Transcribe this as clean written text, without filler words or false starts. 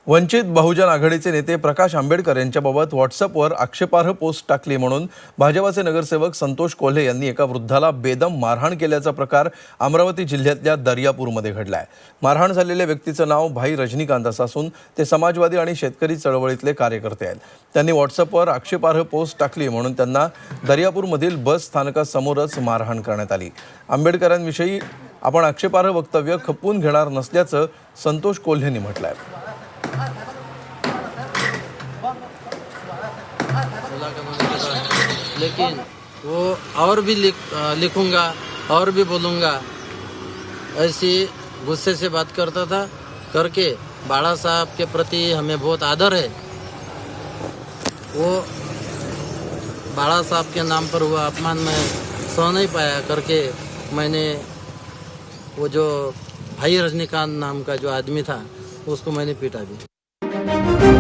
वंचित बहुजन आघाडीचे नेते प्रकाश आंबेडकर यांच्याबाबत व्हॉट्सअपवर आक्षेपार्ह पोस्ट टाकली म्हणून भाजपाचे नगरसेवक संतोष कोल्हे यांनी एका वृद्धाला बेदम मारहाण केल्याचा प्रकार अमरावती जिल्ह्यातल्या दर्यापूरमध्ये घडलाय। मारहाण झालेल्या व्यक्तीचं नाव भाई रजनीकांत असं असून ते समाजवादी आणि शेतकरी चळवळीतले कार्यकर्ते आहेत। त्यांनी व्हॉट्सअपवर आक्षेपार्ह पोस्ट टाकली म्हणून त्यांना दर्यापूरमधील बस स्थानकासमोरच मारहाण करण्यात आली। आंबेडकरांविषयी आपण आक्षेपार्ह वक्तव्य खपवून घेणार नसल्याचं संतोष कोल्हेंनी म्हटलंय। लेकिन वो और भी लिखूंगा और भी बोलूँगा, ऐसी गुस्से से बात करता था। करके बाड़ा साहब के प्रति हमें बहुत आदर है। वो बाड़ा साहब के नाम पर हुआ अपमान मैं सह नहीं पाया करके मैंने वो जो भाई रजनीकांत नाम का जो आदमी था उसको मैंने पीटा भी।